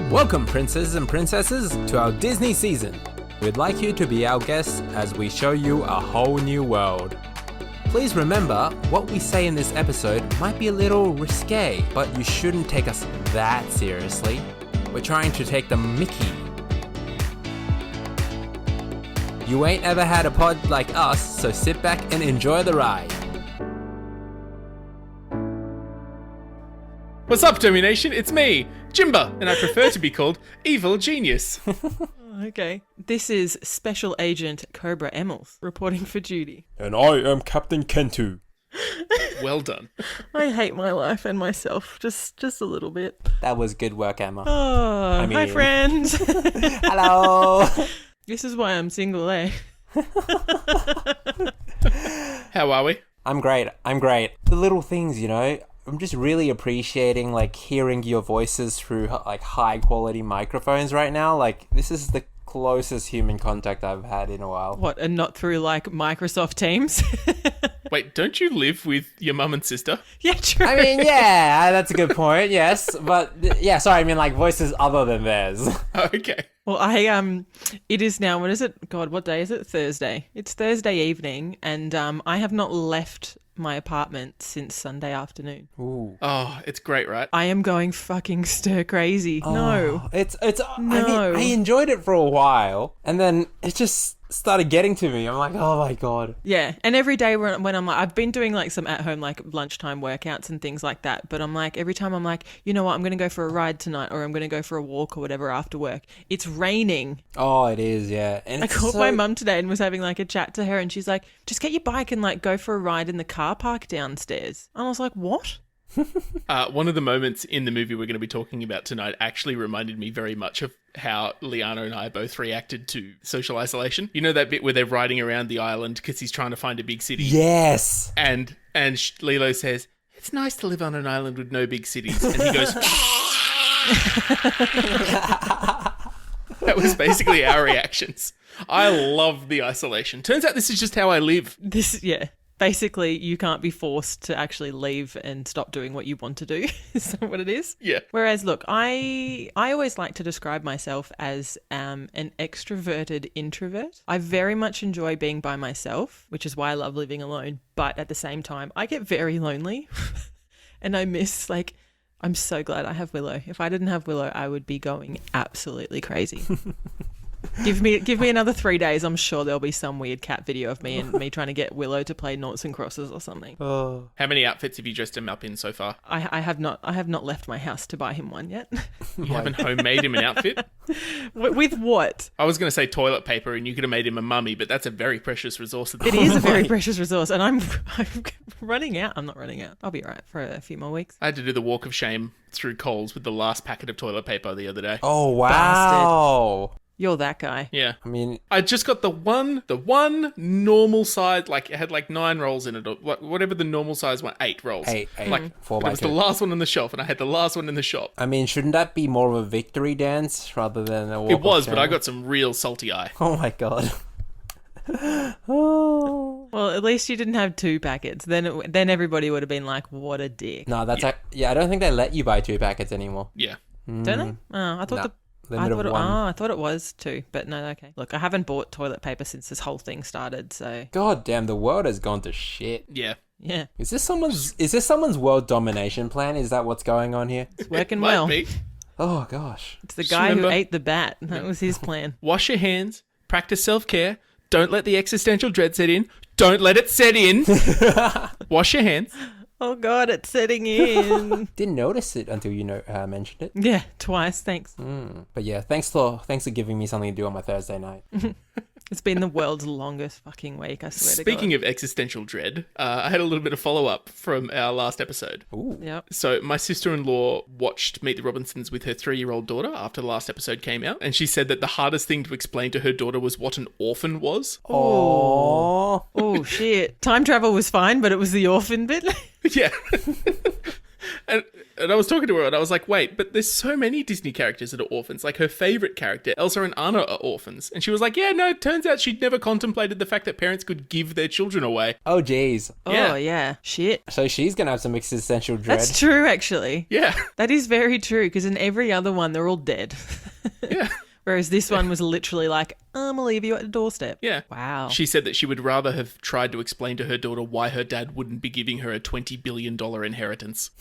Welcome, princes and princesses, to our Disney season. We'd like you to be our guests as we show you a whole new world. Please remember, what we say in this episode might be a little risque, but you shouldn't take us that seriously. We're trying to take the mickey. You ain't ever had a pod like us, so sit back and enjoy the ride. What's up, Domination? It's me, Jimba, and I prefer to be called Evil Genius. Okay. This is Special Agent Cobra Emmels reporting for duty. And I am Captain Kentu. Well done. I hate my life and myself just a little bit. That was good work, Emma. Oh, hi friends. Hello. This is why I'm single, eh? How are we? I'm great. The little things, you know. I'm just really appreciating hearing your voices through high quality microphones right now. This is the closest human contact I've had in a while. What, and not through Microsoft Teams? Wait, don't you live with your mum and sister? Yeah, true. I mean, yeah, that's a good point. Yes, but sorry, I mean voices other than theirs. Okay. Well, it is now, what is it? God, what day is it? Thursday. It's Thursday evening, and I have not left my apartment since Sunday afternoon. Ooh. Oh, it's great, right? I am going fucking stir crazy. No. It's No. I enjoyed it for a while, and then it just started getting to me. I'm like, oh my God. Yeah, and every day when I'm I've been doing some at home lunchtime workouts and things like that, but I'm every time I'm you know what, I'm going to go for a ride tonight, or I'm going to go for a walk or whatever after work. It's raining. Oh, it is, yeah. And I called my mum today and was having a chat to her, and she's like, just get your bike and go for a ride in the car park downstairs. And I was like, what? One of the moments in the movie we're going to be talking about tonight actually reminded me very much of how Liana and I both reacted to social isolation. You know that bit where they're riding around the island because he's trying to find a big city? Yes. And Lilo says, it's nice to live on an island with no big cities. And he goes... That was basically our reactions. I love the isolation. Turns out this is just how I live. Basically, you can't be forced to actually leave and stop doing what you want to do. Is that what it is? Yeah. Whereas, look, I always like to describe myself as an extroverted introvert. I very much enjoy being by myself, which is why I love living alone. But at the same time, I get very lonely and I miss, I'm so glad I have Willow. If I didn't have Willow, I would be going absolutely crazy. Give me another 3 days. I'm sure there'll be some weird cat video of me and me trying to get Willow to play noughts and crosses or something. Oh. How many outfits have you dressed him up in so far? I have not left my house to buy him one yet. You haven't homemade him an outfit? With what? I was going to say toilet paper and you could have made him a mummy, but that's a very precious resource. It is a very precious resource, and I'm running out. I'm not running out. I'll be all right for a few more weeks. I had to do the walk of shame through Coles with the last packet of toilet paper the other day. Oh, wow. Bastard. You're that guy. Yeah. I mean, I just got the one normal size, it had 9 rolls in it, or whatever the normal size one, 8 rolls. 8, 4 it by was 2. the last one on the shelf, and I had the last one in the shop. I mean, shouldn't that be more of a victory dance rather than a walk It was, of but I shame? got some real salty eye. Oh my God. Oh. Well, at least you didn't have 2 packets. Then everybody would have been like, "What a dick." No, that's I don't think they let you buy 2 packets anymore. Yeah. Don't they? Oh, I thought Limit of 1. I thought it was 2, but no, okay. Look, I haven't bought toilet paper since this whole thing started, so God damn, the world has gone to shit. Yeah. yeah, Is this someone's world domination plan? Is that what's going on here? it's working Might well. be. Oh gosh. It's the Just guy who remember- ate the bat. That was his plan. Wash your hands, practice self-care, don't let the existential dread set in, don't let it set in. Wash your hands. Oh God, it's setting in. Didn't notice it until you mentioned it. Yeah, twice. Thanks. But yeah, thanks for giving me something to do on my Thursday night. It's been the world's longest fucking week, I swear to God. Speaking of existential dread, I had a little bit of follow-up from our last episode. Ooh. Yep. So my sister-in-law watched Meet the Robinsons with her 3-year-old daughter after the last episode came out, and she said that the hardest thing to explain to her daughter was what an orphan was. Oh. Oh shit. Time travel was fine, but it was the orphan bit. Yeah. And And I was talking to her and I was like, wait, but there's so many Disney characters that are orphans. Like her favorite character, Elsa and Anna, are orphans. And she was like, yeah, no, it turns out she'd never contemplated the fact that parents could give their children away. Oh, geez. Yeah. Oh, yeah. Shit. So she's going to have some existential dread. That's true, actually. Yeah. That is very true, because in every other one, they're all dead. Yeah. Whereas this one was literally like, I'm going to leave you at the doorstep. Yeah. Wow. She said that she would rather have tried to explain to her daughter why her dad wouldn't be giving her a $20 billion inheritance.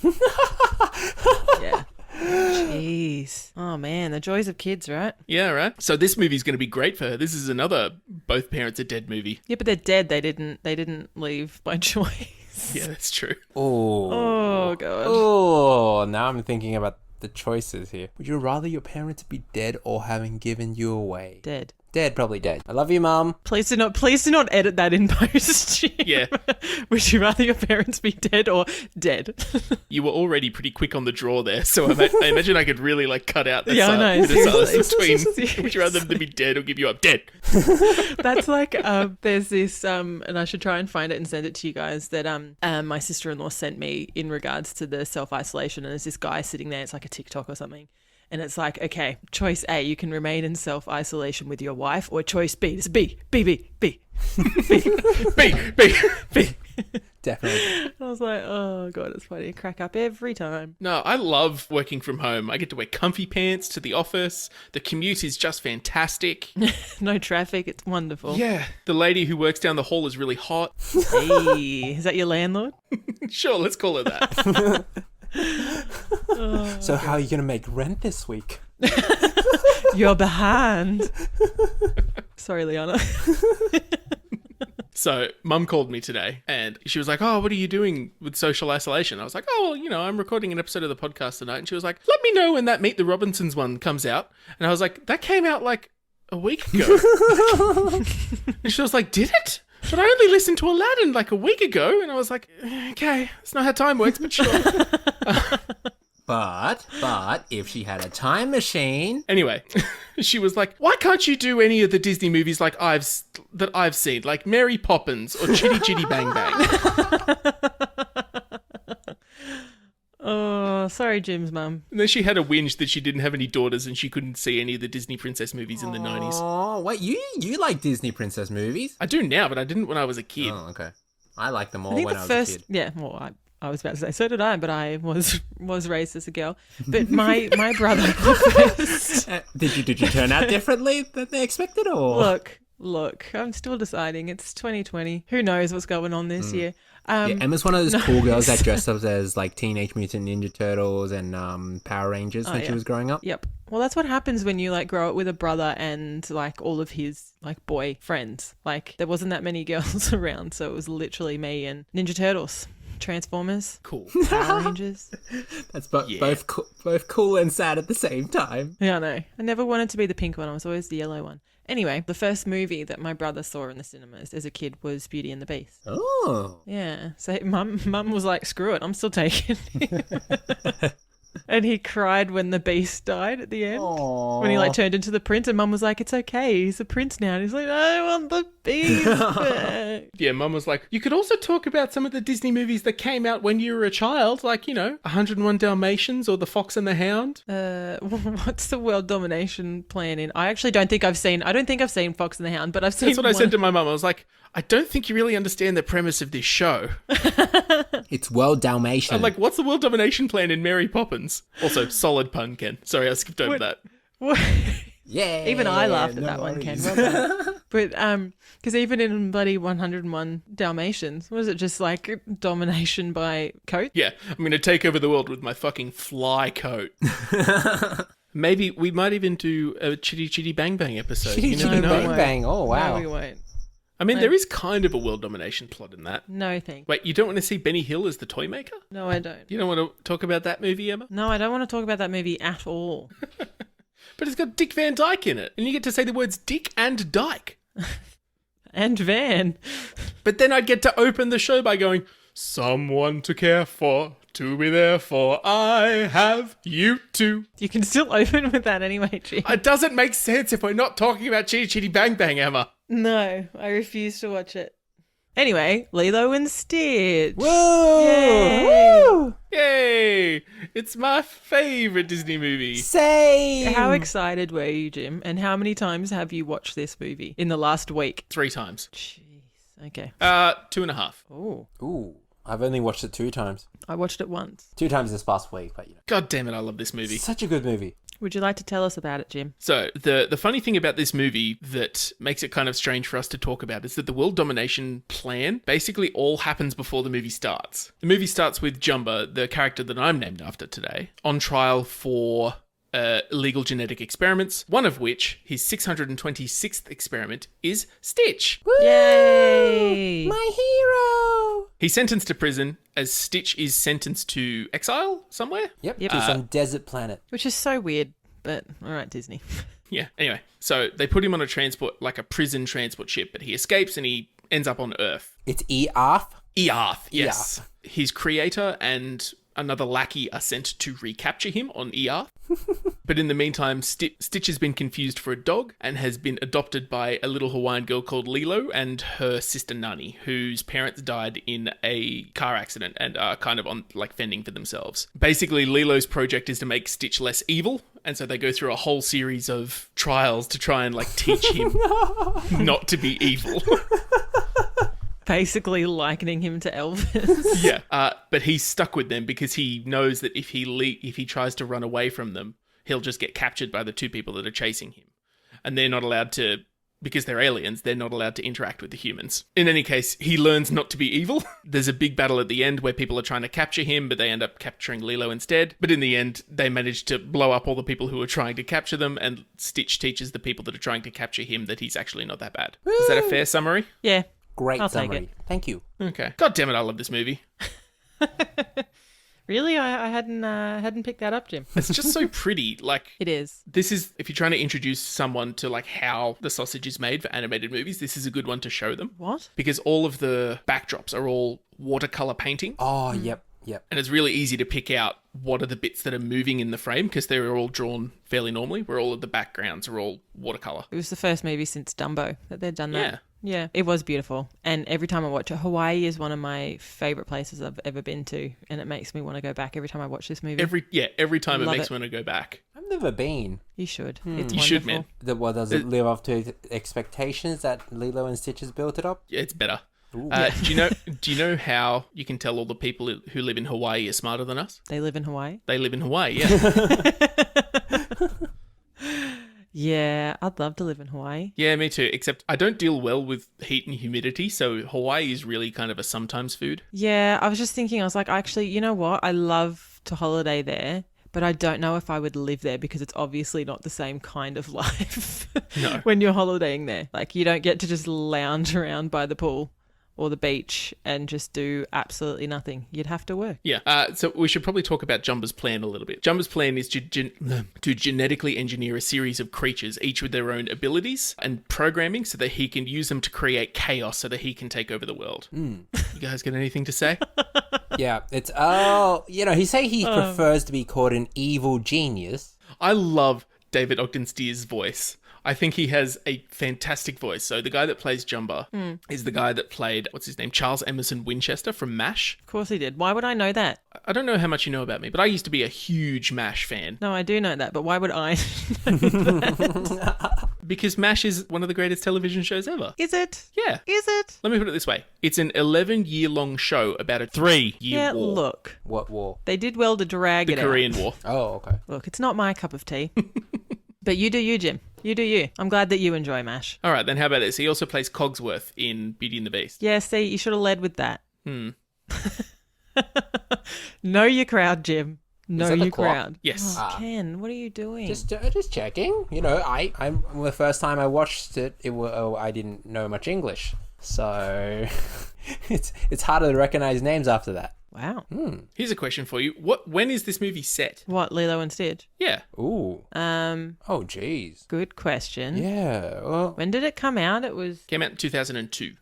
Yeah. Jeez. Oh, man. The joys of kids, right? Yeah, right? So this movie's going to be great for her. This is another both parents are dead movie. Yeah, but they're dead. They didn't leave by choice. Yeah, that's true. Oh. Oh, God. Oh, now I'm thinking about the choices here. Would you rather your parents be dead or having given you away? Dead. Dead, probably dead. I love you, Mum. Please do not edit that in post. Jim. Yeah. Would you rather your parents be dead or dead? You were already pretty quick on the draw there, so I imagine I could really like cut out that Yeah, I know, bit of silence seriously. between would you rather them to be dead or give you up dead? That's like there's this and I should try and find it and send it to you guys that my sister-in-law sent me in regards to the self-isolation, and there's this guy sitting there, it's like a TikTok or something. And it's like, okay, choice A, you can remain in self-isolation with your wife, or choice B, it's B. B. Definitely. And I was like, oh, God, it's funny. I crack up every time. No, I love working from home. I get to wear comfy pants to the office. The commute is just fantastic. No traffic. It's wonderful. Yeah. The lady who works down the hall is really hot. Hey, is that your landlord? Sure, let's call her that. So how are you going to make rent this week? You're behind. Sorry, Liana. So, Mum called me today and she was like, oh, what are you doing with social isolation? I was like, oh, well, I'm recording an episode of the podcast tonight. And she was like, let me know when that Meet the Robinsons one comes out. And I was like, that came out like a week ago. And she was like, did it? But I only listened to Aladdin like a week ago. And I was like, okay, that's not how time works, but sure. But if she had a time machine... Anyway, she was like, why can't you do any of the Disney movies like I've seen, like Mary Poppins or Chitty Chitty Bang Bang? Oh, sorry, Jim's mum. And then she had a whinge that she didn't have any daughters and she couldn't see any of the Disney princess movies in the 90s. Oh, wait, you like Disney princess movies? I do now, but I didn't when I was a kid. Oh, okay. I liked them all I think when the I was first, a kid. yeah, well, I was about to say, so did I, but I was raised as a girl. But my brother, the first... Did you turn out differently than they expected, or...? Look, I'm still deciding. It's 2020. Who knows what's going on this year? Yeah, Emma's one of those cool girls that dressed up as like Teenage Mutant Ninja Turtles and Power Rangers when she was growing up. Yep. Well, that's what happens when you like grow up with a brother and like all of his like boy friends. Like there wasn't that many girls around, so it was literally me and Ninja Turtles, Transformers, Cool. Power Rangers. That's both cool and sad at the same time. Yeah, I know. I never wanted to be the pink one. I was always the yellow one. Anyway, the first movie that my brother saw in the cinemas as a kid was Beauty and the Beast. Oh. Yeah. So mum was like, screw it, I'm still taking it. And he cried when the beast died at the end. Aww. When he like turned into the prince, and mum was like, it's okay, he's a prince now. And he's like, I want the beast back. Yeah, Mum was like, you could also talk about some of the Disney movies that came out when you were a child, like, 101 Dalmatians or The Fox and the Hound. What's the world domination plan in? I actually don't think I've seen Fox and the Hound, but I've seen That's what I said to my mum. I was like, I don't think you really understand the premise of this show. It's World Dalmatian. I'm like, what's the world domination plan in Mary Poppins? Also, solid pun, Ken. Sorry, I skipped over that. What? Yeah. Even I laughed at that one, Ken. Well done. But because even in bloody 101 Dalmatians, was it just like domination by coat? Yeah, I'm going to take over the world with my fucking fly coat. Maybe we might even do a Chitty Chitty Bang Bang episode. Chitty You never Chitty know. Bang Bang. Oh, wow. No, we won't. I mean, there is kind of a world domination plot in that. No, thank you. Wait, you don't want to see Benny Hill as the toy maker? No, I don't. You don't want to talk about that movie, Emma? No, I don't want to talk about that movie at all. But it's got Dick Van Dyke in it. And you get to say the words Dick and Dyke. And Van. But then I'd get to open the show by going, someone to care for, to be there for, I have you too. You can still open with that anyway, G. It doesn't make sense if we're not talking about Chitty Chitty Bang Bang, Emma. No, I refuse to watch it. Anyway, Lilo and Stitch. Whoa! Yay! Woo! Yay! It's my favorite Disney movie. Same. How excited were you, Jim? And how many times have you watched this movie in the last week? 3 times. Jeez. Okay. 2.5. Oh, Ooh, I've only watched it 2 times. I watched it once. 2 times this past week, but God damn it, I love this movie. such a good movie. Would you like to tell us about it, Jim? So, the funny thing about this movie that makes it kind of strange for us to talk about is that the world domination plan basically all happens before the movie starts. The movie starts with Jumba, the character that I'm named after today, on trial for illegal genetic experiments, one of which, his 626th experiment, is Stitch. Yay! My hero. He's sentenced to prison as Stitch is sentenced to exile somewhere. Yep. To some desert planet. Which is so weird, but all right, Disney. Yeah, anyway, so they put him on a transport, like a prison transport ship, but he escapes and he ends up on Earth. It's Earth. Earth, yes. His creator and another lackey are sent to recapture him on Earth. But in the meantime, Stitch has been confused for a dog and has been adopted by a little Hawaiian girl called Lilo and her sister Nani, whose parents died in a car accident and are kind of on like fending for themselves. Basically, Lilo's project is to make Stitch less evil, and so they go through a whole series of trials to try and like teach him not to be evil. Basically likening him to Elvis. Yeah, but he's stuck with them because he knows that if he tries to run away from them, he'll just get captured by the 2 people that are chasing him. And they're not allowed to, because they're aliens, they're not allowed to interact with the humans. In any case, he learns not to be evil. There's a big battle at the end where people are trying to capture him, but they end up capturing Lilo instead. But in the end, they manage to blow up all the people who are trying to capture them, and Stitch teaches the people that are trying to capture him that he's actually not that bad. Is that a fair summary? Yeah. Great I'll take summary. it. Thank you. Okay. God damn it, I love this movie. Really? I hadn't picked that up, Jim. It's just so pretty. Like, It is. this is, if you're trying to introduce someone to like how the sausage is made for animated movies, this is a good one to show them. What? Because all of the backdrops are all watercolor painting. Oh, yep. And it's really easy to pick out what are the bits that are moving in the frame because they're all drawn fairly normally, where all of the backgrounds are all watercolor. It was the first movie since Dumbo that they'd done that. Yeah. Yeah, it was beautiful. And every time I watch it, Hawaii is one of my favourite places I've ever been to. And it makes me want to go back every time I watch this movie. Every time it Love makes it. me want to go back. I've never been. You should. It's You wonderful. should, man. What does it live up to expectations that Lilo and Stitch has built it up? Yeah, it's better. Ooh. Do you know how you can tell all the people who live in Hawaii are smarter than us? They live in Hawaii? They live in Hawaii, yeah. Yeah, I'd love to live in Hawaii. Yeah, me too. Except I don't deal well with heat and humidity, so Hawaii is really kind of a sometimes food. Yeah, I was just thinking, I was like, actually, you know what? I love to holiday there, but I don't know if I would live there because it's obviously not the same kind of life No. when you're holidaying there. Like, you don't get to just lounge around by the pool or the beach and just do absolutely nothing. You'd have to work. Yeah, so we should probably talk about Jumba's plan a little bit. Jumba's plan is to genetically engineer a series of creatures, each with their own abilities and programming, so that he can use them to create chaos so that he can take over the world. You guys got anything to say? Yeah, it's, he say he prefers to be called an evil genius. I love David Ogden Stier's voice. I think he has a fantastic voice. So the guy that plays Jumba is the guy that played, what's his name, Charles Emerson Winchester from MASH. Of course he did. Why would I know that? I don't know how much you know about me, but I used to be a huge MASH fan. No, I do know that, but why would I know that? Because MASH is one of the greatest television shows ever. Is it? Yeah. Is it? Let me put it this way. It's an 11-year-long show about a 3-year Yeah, war. look. What war? They did well to drag The it Korean out. War. Oh, okay. Look, it's not my cup of tea. But you do you, Jim. You do you. I'm glad that you enjoy MASH. All right, then how about this? He also plays Cogsworth in Beauty and the Beast. Yeah, see, you should have led with that. Know your crowd, Jim. Know that the your clock? crowd. Yes. Oh, Ken, what are you doing? Just checking. You know, I'm the first time I watched it, I didn't know much English, so it's harder to recognize names after that. Wow. Here's a question for you. When is this movie set? What, Lilo and Stitch? Yeah. Ooh. Oh, jeez. Good question. Yeah. Well, When did it come out? It was Came out in 2002.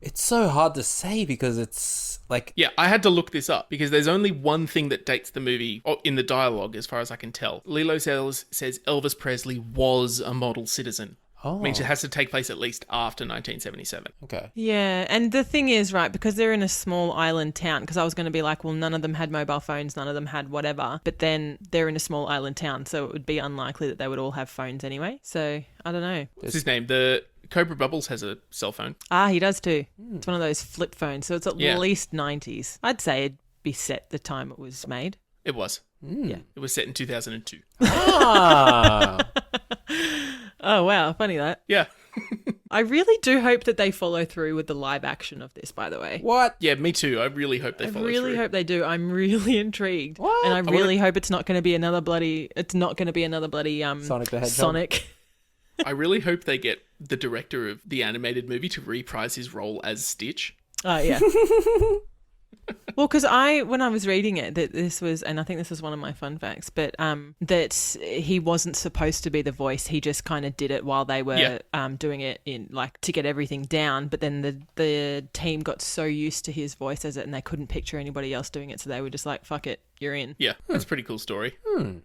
it's so hard to say because it's like. Yeah, I had to look this up because there's only one thing that dates the movie in the dialogue, as far as I can tell. Lilo says Elvis Presley was a model citizen. Oh. Means it has to take place at least after 1977. Okay. Yeah, and the thing is, right, because they're in a small island town, because I was going to be like, well, none of them had mobile phones, none of them had whatever, but then they're in a small island town, so it would be unlikely that they would all have phones anyway. So, I don't know. What's his name? The Cobra Bubbles has a cell phone. Ah, he does too. It's one of those flip phones, so it's at Yeah. least 90s. I'd say it'd be set the time it was made. It was. Yeah. It was set in 2002. Ah. Oh, wow, funny that. Yeah. I really do hope that they follow through with the live action of this, by the way. What? Yeah, me too. I really hope they I follow really through. hope they do. I'm really intrigued. What? And I really hope it's not going to be another bloody Sonic Sonic the Hedgehog? Sonic. I really hope they get the director of the animated movie to reprise his role as Stitch. Oh, yeah. Well, because when I was reading it, that this was, and I think this is one of my fun facts, but that he wasn't supposed to be the voice. He just kind of did it while they were doing it in, like, to get everything down. But then the team got so used to his voice as it, and they couldn't picture anybody else doing it. So they were just like, fuck it, you're in. Yeah, that's a pretty cool story.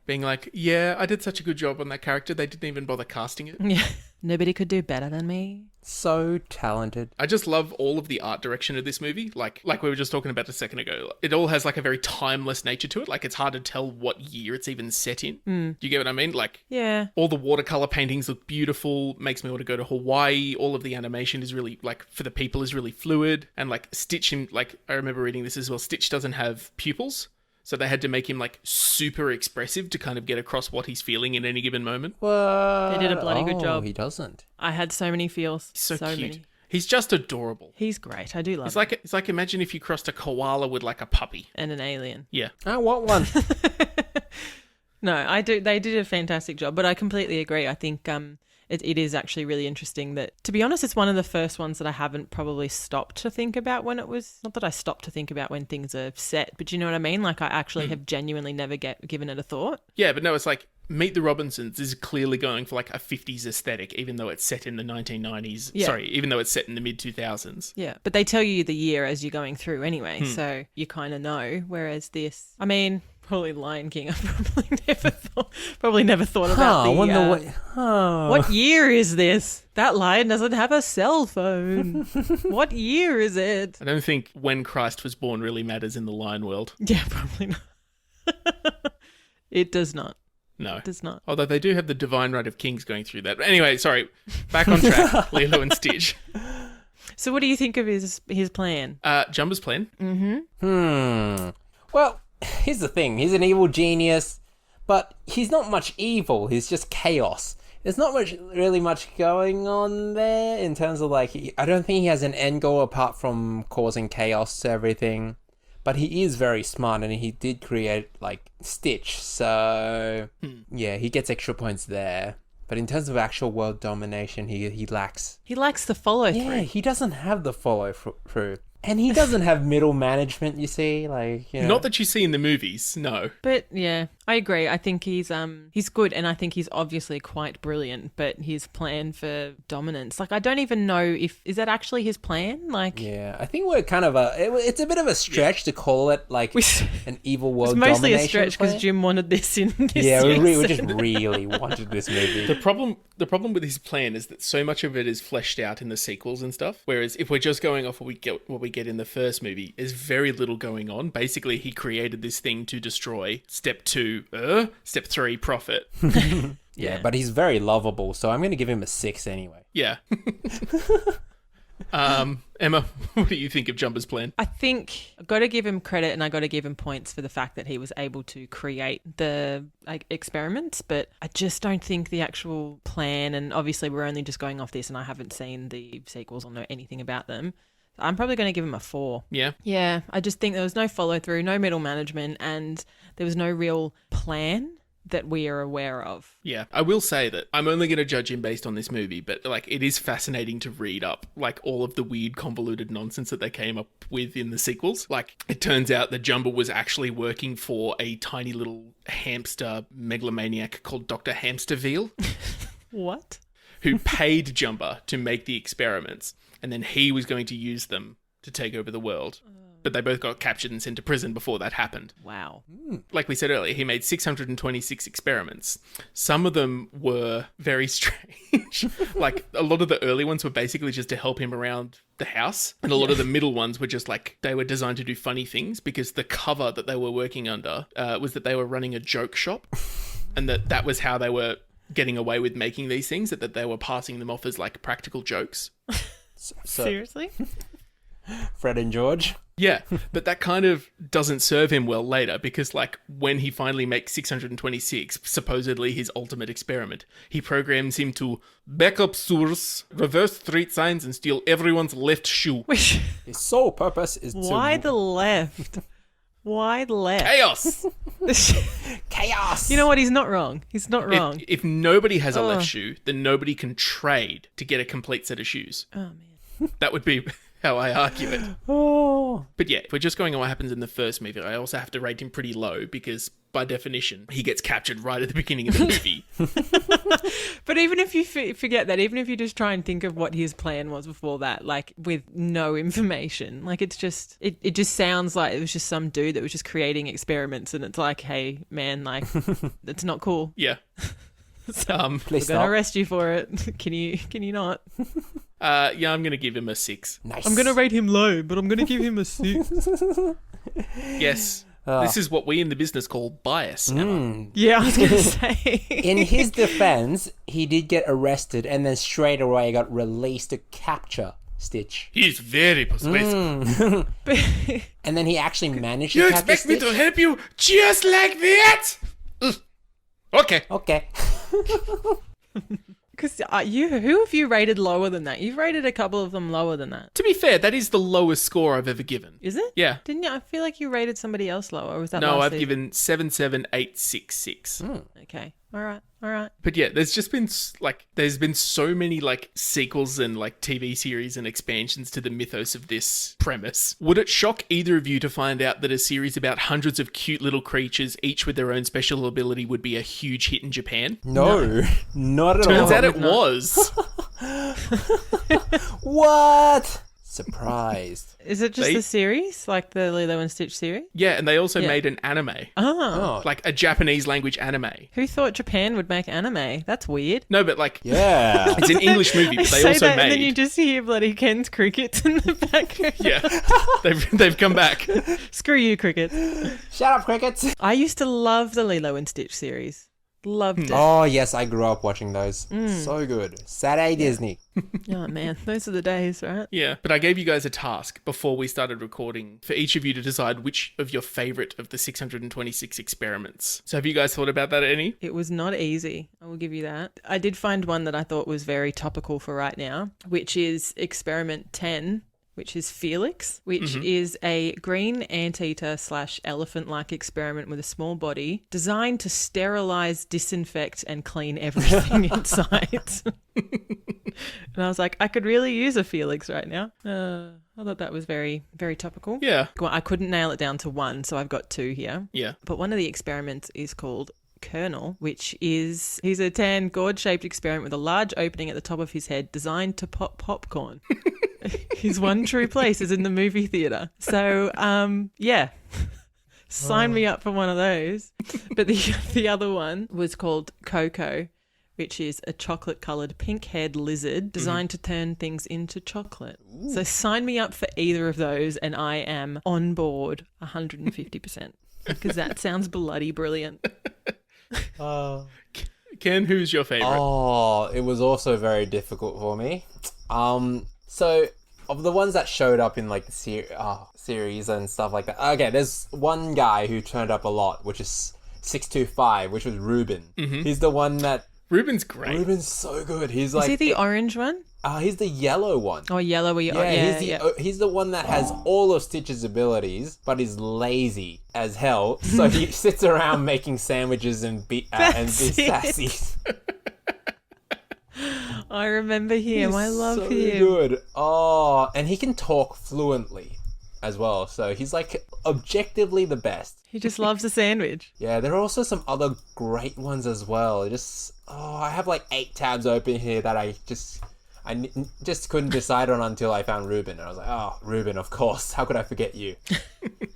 Being like, yeah, I did such a good job on that character. They didn't even bother casting it. Yeah. Nobody could do better than me. So talented. I just love all of the art direction of this movie. Like we were just talking about a second ago. It all has like a very timeless nature to it. Like it's hard to tell what year it's even set in. Do you get what I mean? Like Yeah. all the watercolor paintings look beautiful. Makes me want to go to Hawaii. All of the animation is really like for the people is really fluid. And like Stitch, like I remember reading this as well. Stitch doesn't have pupils. So they had to make him like super expressive to kind of get across what he's feeling in any given moment. What? They did a bloody good job. He doesn't. I had so many feels. He's so cute. Many. He's just adorable. He's great. I do love him. It's like imagine if you crossed a koala with like a puppy. And an alien. Yeah. I want one. No, I do. They did a fantastic job, but I completely agree. I think it is actually really interesting that, to be honest, it's one of the first ones that I haven't probably stopped to think about when it was, not that I stopped to think about when things are set, but you know what I mean? Like I actually have genuinely never given it a thought. Yeah, but no, it's like Meet the Robinsons is clearly going for like a 50s aesthetic, even though it's set in the 1990s. Yeah. Sorry, even though it's set in the mid-2000s. Yeah, but they tell you the year as you're going through anyway, so you kind of know, whereas this, I mean... Probably Lion King. I probably never thought about I wonder what year is this? That lion doesn't have a cell phone. What year is it? I don't think when Christ was born really matters in the lion world. Yeah, probably not. It does not. No. It does not. Although they do have the divine right of kings going through that. But anyway, sorry. Back on track. Lilo and Stitch. So what do you think of his plan? Jumba's plan. Well, here's the thing. He's an evil genius, but he's not much evil. He's just chaos. There's not really much going on there in terms of like, I don't think he has an end goal apart from causing chaos to everything. But he is very smart, and he did create like Stitch, so yeah, he gets extra points there. But in terms of actual world domination, he lacks. He lacks the follow through. Yeah, he doesn't have the follow through. And he doesn't have middle management, you see, like, you know. Not that you see in the movies, no. But yeah, I agree. I think he's good, and I think he's obviously quite brilliant. But his plan for dominance, like, I don't even know is that actually his plan? Like, Yeah, I think we're kind of it's a bit of a stretch to call it like an evil world it's mostly domination a stretch because plan. Jim wanted this in this Yeah, we season. just really wanted this movie. The problem with his plan is that so much of it is fleshed out in the sequels and stuff. Whereas if we're just going off what we get in the first movie, there's very little going on. Basically, he created this thing to destroy. Step 2, step 3, profit. Yeah, but he's very lovable, so I'm going to give him a 6 anyway. Yeah. Emma, what do you think of Jumba's plan? I think I've got to give him credit, and I got to give him points for the fact that he was able to create the experiments, but I just don't think the actual plan, and obviously we're only just going off this and I haven't seen the sequels or know anything about them. I'm probably going to give him a 4. Yeah. Yeah, I just think there was no follow through, no middle management, and there was no real plan that we are aware of. Yeah, I will say that I'm only going to judge him based on this movie, but like it is fascinating to read up like all of the weird convoluted nonsense that they came up with in the sequels. Like it turns out that Jumba was actually working for a tiny little hamster megalomaniac called Dr. Hamsterville. What? Who paid Jumba to make the experiments, and then he was going to use them to take over the world. But they both got captured and sent to prison before that happened. Wow. Like we said earlier, he made 626 experiments. Some of them were very strange. Like, a lot of the early ones were basically just to help him around the house. And a lot of the middle ones were just like, they were designed to do funny things because the cover that they were working under was that they were running a joke shop. And that was how they were getting away with making these things, that they were passing them off as like practical jokes. Seriously? Fred and George. Yeah, but that kind of doesn't serve him well later because, like, when he finally makes 626, supposedly his ultimate experiment, he programs him to back up sewers, reverse street signs, and steal everyone's left shoe. His sole purpose is Why to... the left? Why the left? Chaos! Chaos! You know what? He's not wrong. He's not wrong. If nobody has a left shoe, then nobody can trade to get a complete set of shoes. Oh, man. That would be how I argue it. Oh. But yeah, if we're just going on what happens in the first movie, I also have to rate him pretty low because, by definition, he gets captured right at the beginning of the movie. But even if you forget that, even if you just try and think of what his plan was before that, like with no information, like it just sounds like it was just some dude that was just creating experiments, and it's like, hey man, like it's not cool. Yeah. So Please we're gonna stop. arrest you for it. Can you not? Yeah, I'm going to give him a 6. Nice. I'm gonna rate him low, but I'm gonna give him a 6. Yes. This is what we in the business call bias. Yeah, I was gonna say. In his defense, he did get arrested and then straight away got released to capture Stitch. He's very persuasive. And then he actually managed You to capture expect me Stitch. to help you just like that? Okay. Okay. Because who have you rated lower than that? You've rated a couple of them lower than that. To be fair, that is the lowest score I've ever given. Is it? Yeah. Didn't you? I feel like you rated somebody else lower. Or was that No, last I've season? given 77866. Okay. All right. But yeah, there's just been there's been so many like sequels and like TV series and expansions to the mythos of this premise. Would it shock either of you to find out that a series about hundreds of cute little creatures, each with their own special ability, would be a huge hit in Japan? No, not at all. Turns out it was. What? Surprised. Is it just the series? Like the Lilo and Stitch series? Yeah, and they also made an anime. Oh. Like a Japanese language anime. Who thought Japan would make anime? That's weird. No, but like... Yeah. It's an English movie, but they say also that, made... and then you just hear bloody Ken's crickets in the background. Yeah, they've come back. Screw you, crickets. Shut up, crickets. I used to love the Lilo and Stitch series. Loved it. Oh, yes, I grew up watching those. So good. Saturday Disney. Oh, man. Those are the days, right? Yeah, but I gave you guys a task before we started recording for each of you to decide which of your favourite of the 626 experiments. So have you guys thought about that any? It was not easy. I will give you that. I did find one that I thought was very topical for right now, which is experiment 10, which is Felix, which is a green anteater / elephant-like experiment with a small body designed to sterilize, disinfect, and clean everything in sight. And I was like, I could really use a Felix right now. I thought that was very, very topical. Yeah. Well, I couldn't nail it down to one, so I've got two here. Yeah. But one of the experiments is called Colonel, which is, he's a tan gourd-shaped experiment with a large opening at the top of his head designed to pop popcorn. His one true place is in the movie theater. So, yeah. Sign me up for one of those. But the other one was called Coco, which is a chocolate-coloured pink-haired lizard designed to turn things into chocolate. Ooh. So sign me up for either of those and I am on board 150%. Because that sounds bloody brilliant. Ken, who's your favourite? Oh, it was also very difficult for me. So of the ones that showed up in like the series and stuff like that. Okay, there's one guy who turned up a lot, which is 625, which was Ruben. He's the one that... Ruben's great. Ruben's so good. He's like... Is he the orange one? He's the yellow one. Oh, yellow. He's the one that has all of Stitch's abilities, but is lazy as hell. So he sits around making sandwiches and be sassy. I remember him. I love so him. Good. Oh, and he can talk fluently as well. So he's like objectively the best. He just loves a sandwich. Yeah, there are also some other great ones as well. I have like 8 tabs open here that I just couldn't decide on until I found Ruben. And I was like, oh, Ruben, of course. How could I forget you?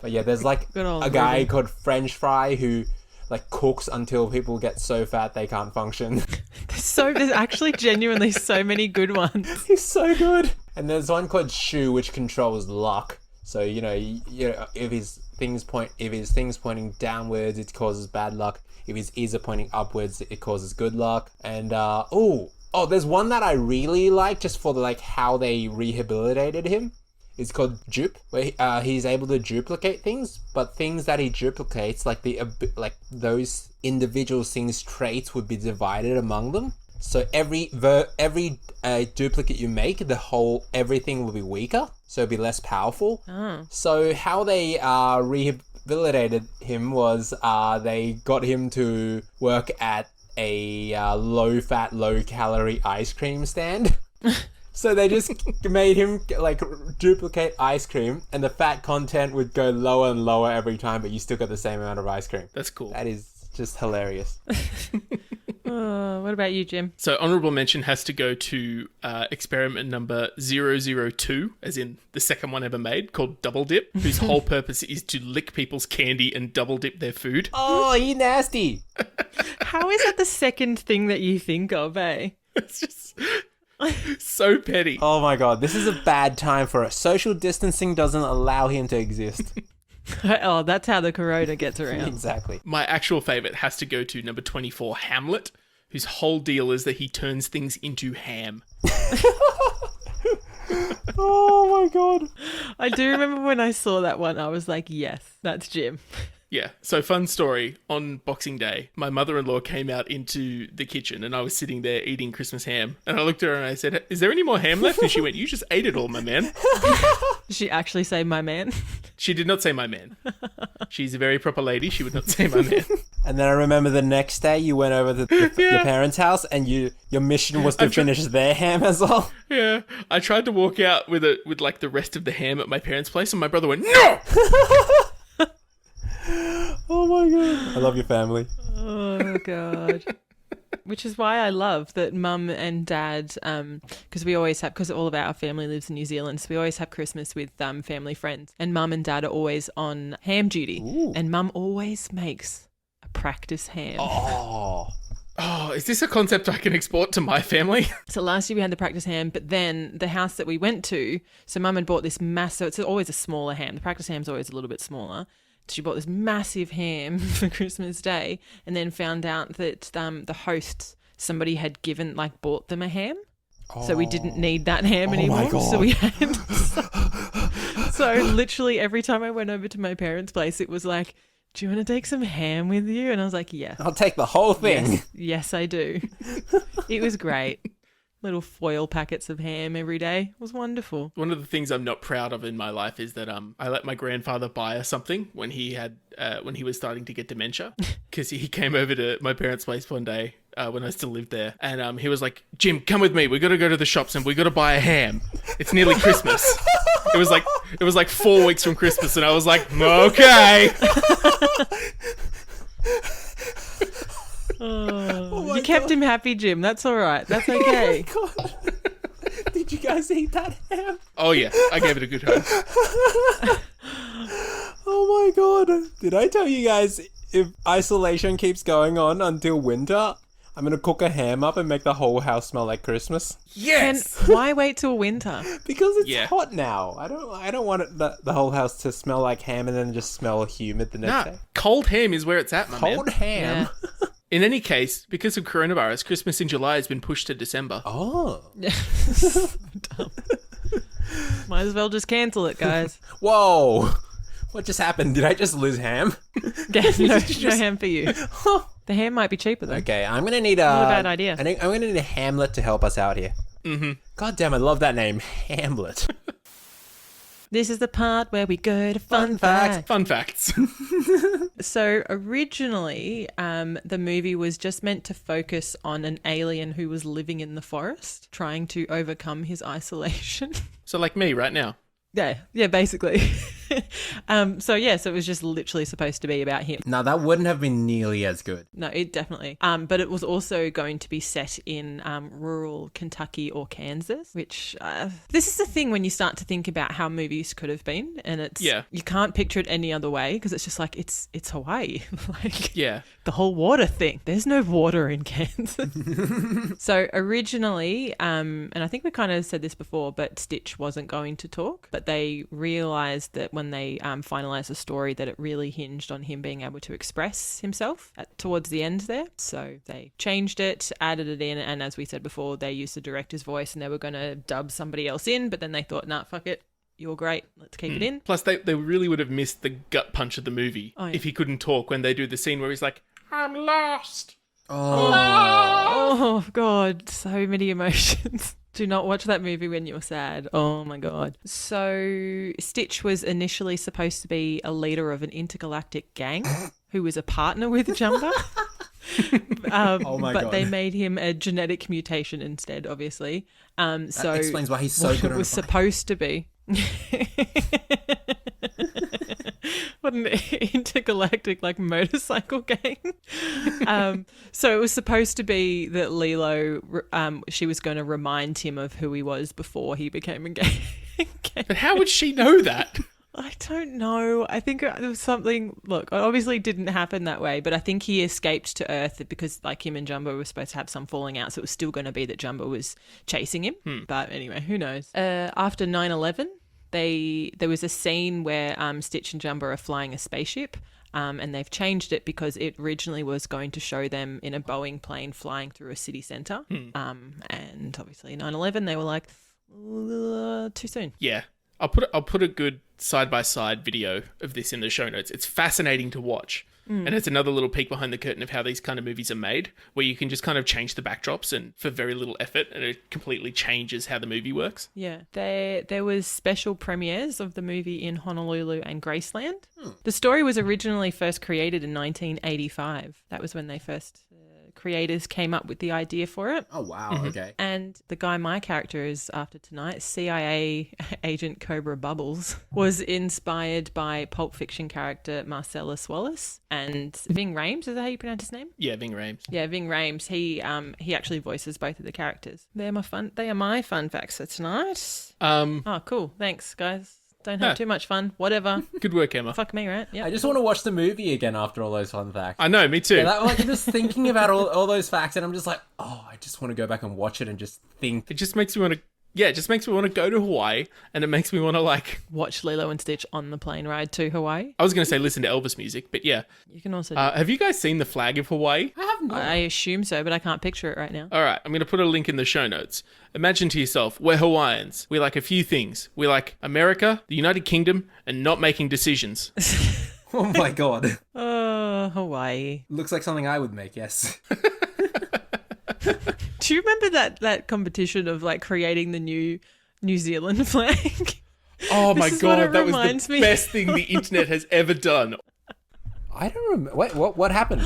But yeah, there's like a guy Ruben. called French Fry who like cooks until people get so fat they can't function. There's actually genuinely so many good ones. He's so good. And there's one called Shu, which controls luck. So if his things pointing downwards, it causes bad luck. If his ears are pointing upwards, it causes good luck. And there's one that I really like, just for how they rehabilitated him. It's called Dupe, where he's able to duplicate things, but things that he duplicates, those individual things traits would be divided among them. So every duplicate you make, everything will be weaker, so it'll be less powerful. Oh. So how they rehabilitated him was they got him to work at a low-fat, low-calorie ice cream stand. So they just made him duplicate ice cream, and the fat content would go lower and lower every time, but you still got the same amount of ice cream. That's cool. That is just hilarious. What about you, Jim? So honorable mention has to go to experiment number 002, as in the second one ever made, called Double Dip, whose whole purpose is to lick people's candy and double dip their food. Oh, he nasty. How is that the second thing that you think of, eh? It's just so petty. Oh my god, this is a bad time for us. Social distancing doesn't allow him to exist. Oh, that's how the corona gets around. Exactly. My actual favourite has to go to number 24, Hamlet, whose whole deal is that he turns things into ham. Oh my god. I do remember when I saw that one, I was like, yes, that's Jim. Yeah, so fun story. On Boxing Day, my mother-in-law came out into the kitchen and I was sitting there eating Christmas ham. And I looked at her and I said, is there any more ham left? And she went, you just ate it all, my man. Did she actually say my man? She did not say my man. She's a very proper lady. She would not say my man. And then I remember the next day you went over to your parents' house and your mission was to finish their ham as well. Yeah, I tried to walk out with the rest of the ham at my parents' place and my brother went, no! Oh my god. I love your family. Oh god. Which is why I love that mum and dad, because all of our family lives in New Zealand, so we always have Christmas with family friends. And mum and dad are always on ham duty. Ooh. And mum always makes a practice ham. Oh, is this a concept I can export to my family? So last year we had the practice ham, but then the house that we went to, so mum had bought this so it's always a smaller ham. The practice ham's always a little bit smaller. She bought this massive ham for Christmas Day and then found out that the hosts, somebody had bought them a ham. So we didn't need that ham anymore. My God. So we had... So literally every time I went over to my parents' place, it was like, do you want to take some ham with you? And I was like, yes. I'll take the whole thing. Yes, I do. It was great. Little foil packets of ham every day. It was wonderful. One of the things I'm not proud of in my life is that I let my grandfather buy us something when he was starting to get dementia, because he came over to my parents' place one day when I still lived there, and he was like, Jim, come with me. We got to go to the shops and we got to buy a ham. It's nearly Christmas. It was like 4 weeks from Christmas, and I was like, okay. You kept him happy, Jim. That's all right. That's okay. Oh my god. Did you guys eat that ham? Oh yeah, I gave it a good hug. Oh my god. Did I tell you guys, if isolation keeps going on until winter, I'm gonna cook a ham up and make the whole house smell like Christmas? Yes. And why wait till winter? Because it's hot now. I don't want the whole house to smell like ham and then just smell humid the next day. Cold ham is where it's at, my man. Cold ham? Yeah. In any case, because of coronavirus, Christmas in July has been pushed to December. Oh. Dumb. Might as well just cancel it, guys. Whoa. What just happened? Did I just lose ham? No ham for you. The ham might be cheaper though. Okay, I'm gonna need Not a bad idea. I'm gonna need a Hamlet to help us out here. Mm-hmm. God damn, I love that name, Hamlet. This is the part where we go to fun facts. Fun facts. So originally, the movie was just meant to focus on an alien who was living in the forest, trying to overcome his isolation. So like me right now. Yeah, basically. So it was just literally supposed to be about him. Now, that wouldn't have been nearly as good. No, it definitely. But it was also going to be set in rural Kentucky or Kansas, which this is the thing when you start to think about how movies could have been, and it's you can't picture it any other way because it's just like it's Hawaii, like the whole water thing. There's no water in Kansas. So originally, and I think we kind of said this before, but Stitch wasn't going to talk, but they realised that when they finalised the story that it really hinged on him being able to express himself towards the end there. So they changed it, added it in, and as we said before, they used the director's voice and they were going to dub somebody else in, but then they thought, nah, fuck it. You're great. Let's keep it in. Plus, they really would have missed the gut punch of the movie if he couldn't talk when they do the scene where he's like, I'm lost. Oh, God. So many emotions. Do not watch that movie when you're sad. Oh, my God. So Stitch was initially supposed to be a leader of an intergalactic gang who was a partner with Jumba. But they made him a genetic mutation instead, obviously. That explains why he's so good. It was supposed to be. What an intergalactic motorcycle gang. So it was supposed to be that Lilo, she was going to remind him of who he was before he became a gang. But how would she know that? I don't know. I think there was something. Look, it obviously didn't happen that way, but I think he escaped to Earth because, him and Jumbo were supposed to have some falling out, so it was still going to be that Jumbo was chasing him. But anyway, who knows? After 9/11, there was a scene where Stitch and Jumbo are flying a spaceship. And they've changed it because it originally was going to show them in a Boeing plane flying through a city centre. And obviously 9/11, they were like, too soon. Yeah. I'll put a good side-by-side video of this in the show notes. It's fascinating to watch. And it's another little peek behind the curtain of how these kind of movies are made, where you can just kind of change the backdrops and for very little effort, and it completely changes how the movie works. Yeah. There was special premieres of the movie in Honolulu and Graceland. The story was originally first created in 1985. That was when they first... creators came up with the idea for it. Oh, wow. Okay. And the guy my character is after tonight, CIA agent Cobra Bubbles, was inspired by Pulp Fiction character Marcellus Wallace and Ving Rhames. Is that how you pronounce his name? Yeah, Ving Rhames. Yeah, Ving Rhames. He actually voices both of the characters. They are my fun facts for tonight. Oh, cool. Thanks, guys. Don't have too much fun. Whatever. Good work, Emma. Fuck me, right? Yeah. I just want to watch the movie again after all those fun facts. I know, me too. Yeah, I'm just thinking about all those facts, and I'm just like, I just want to go back and watch it and just think. It just makes me want to... Yeah, it just makes me want to go to Hawaii, and it makes me want to, watch Lilo and Stitch on the plane ride to Hawaii. I was going to say listen to Elvis music, but yeah. You can also... have you guys seen the flag of Hawaii? I have not. I assume so, but I can't picture it right now. All right, I'm going to put a link in the show notes. Imagine to yourself, we're Hawaiians. We like a few things. We like America, the United Kingdom, and not making decisions. Oh my God. Hawaii. Looks like something I would make, yes. Do you remember that competition of creating the new New Zealand flag? Oh my God, that was the best thing the internet has ever done. I don't remember. Wait, what happened?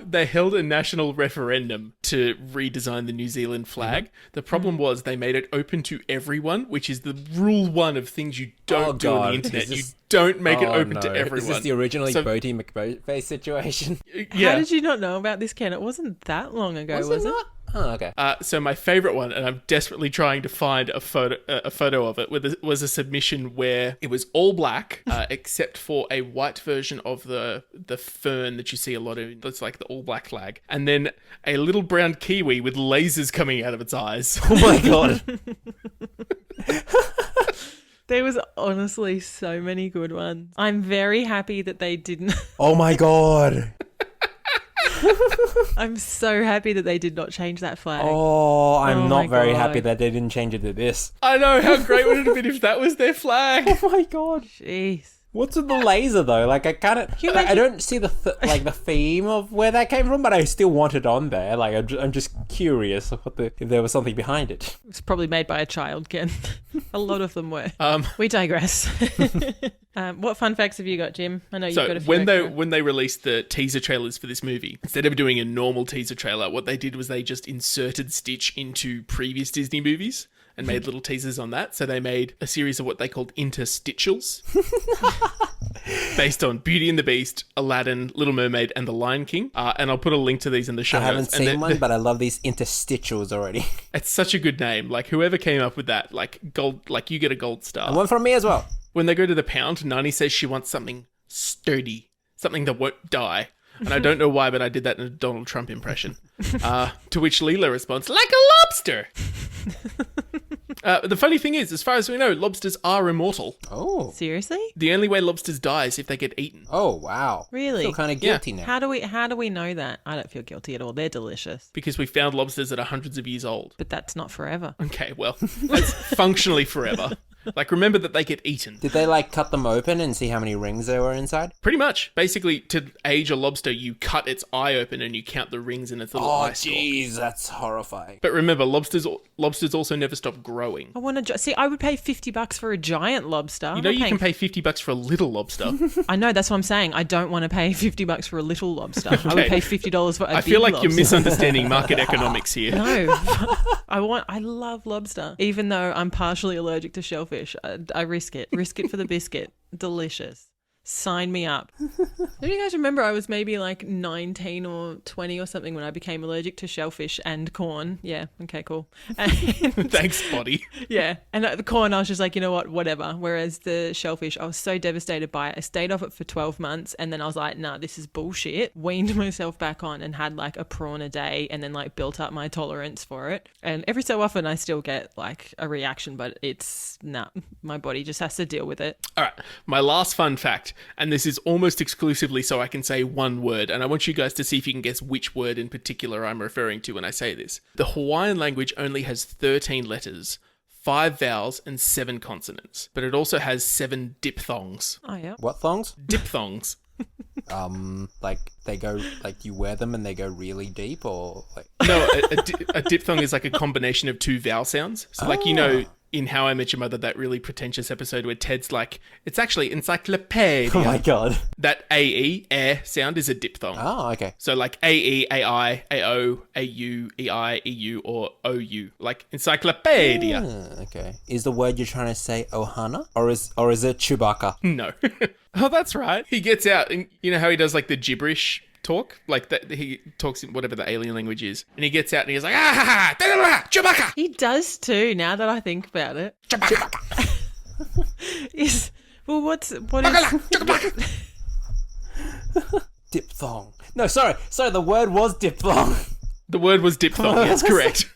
They held a national referendum to redesign the New Zealand flag. The problem was they made it open to everyone, which is the rule one of things you don't do on the internet. You don't make it open to everyone. Is this the originally Boaty McBoatface situation? Yeah. How did you not know about this, Ken? It wasn't that long ago, was it? Not? Oh, okay. So my favorite one, and I'm desperately trying to find a photo of it, was a submission where it was all black, except for a white version of the fern that you see a lot of. That's like the all black flag, and then a little brown kiwi with lasers coming out of its eyes. Oh my God. There was honestly so many good ones. I'm very happy that they didn't. Oh my God. I'm so happy that they did not change that flag. Oh, I'm not very happy that they didn't change it to this. I know, how great would it have been if that was their flag? Oh my God. Jeez. What's with the laser though? I I don't see the theme of where that came from, but I still want it on there. I'm just curious if there was something behind it. It was probably made by a child, Ken. A lot of them were. We digress. What fun facts have you got, Jim? I know you've got a few. When they released the teaser trailers for this movie, instead of doing a normal teaser trailer, what they did was they just inserted Stitch into previous Disney movies. and made little teasers on that. So they made a series of what they called interstitials based on Beauty and the Beast, Aladdin, Little Mermaid, and The Lion King. And I'll put a link to these in the show I haven't notes. seen one, but I love these interstitials already. It's such a good name. Like, whoever came up with that, like, gold, like, you get a gold star. And one from me as well. When they go to the pound, Nani says she wants something sturdy, something that won't die. And I don't know why, but I did that in a Donald Trump impression. To which Lilo responds, like a lobster! The funny thing is, as far as we know, lobsters are immortal. Oh. Seriously? The only way lobsters die is if they get eaten. Oh, wow. Really? I feel kind of guilty now. How do we know that? I don't feel guilty at all. They're delicious. Because we found lobsters that are hundreds of years old. But that's not forever. Okay, well, that's functionally forever. Like, remember that they get eaten. Did they, like, cut them open and see how many rings there were inside? Pretty much. Basically, to age a lobster, you cut its eye open and you count the rings in its little Oh, eye stalk. jeez, that's horrifying. But remember, lobsters also never stop growing. I want to see. I would pay $50 for a giant lobster. You know, you can pay $50 for a little lobster. I know, that's what I'm saying. I don't want to pay $50 for a little lobster. I would pay $50 for a big I feel like lobster. you're misunderstanding market economics here. No, I love lobster. Even though I'm partially allergic to shellfish, I risk it. Risk it for the biscuit. Delicious. Sign me up. Do you guys remember I was maybe like 19 or 20 or something when I became allergic to shellfish and corn? Yeah, okay, cool. And Thanks, buddy. yeah, and the corn I was just like, you know what, whatever. Whereas the shellfish, I was so devastated by it. I stayed off it for 12 months and then I was like, nah, this is bullshit. Weaned myself back on and had like a prawn a day and then like built up my tolerance for it. And every so often I still get like a reaction, but it's my body just has to deal with it. All right, my last fun fact, and this is almost exclusively so I can say one word, and I want you guys to see if you can guess which word in particular I'm referring to when I say this. The Hawaiian language only has 13 letters, 5 vowels, and 7 consonants, but it also has 7 diphthongs. Oh, yeah. What thongs? Diphthongs. Like they go, like you wear them and they go really deep, or like... No, a diphthong is like a combination of 2 vowel sounds. So, like, you know, in How I Met Your Mother, that really pretentious episode where Ted's like, it's actually encyclopedia. Oh my god. That A-E, air sound is a diphthong. Oh, okay. So like A-E, A-I, A-O, A-U, E-I, E-U, or O-U. Like encyclopedia. Okay. Is the word you're trying to say Ohana? Or is it Chewbacca? No. Oh, that's right. He gets out and you know how he does like the gibberish talk? Like that he talks in whatever the alien language is. And he gets out and he's like, ah, ha, ha, da, da, da, Chewbacca. He does too, now that I think about it. Chewbacca. What is... Diphthong. No, sorry, the word was diphthong. The word was diphthong, yes, correct.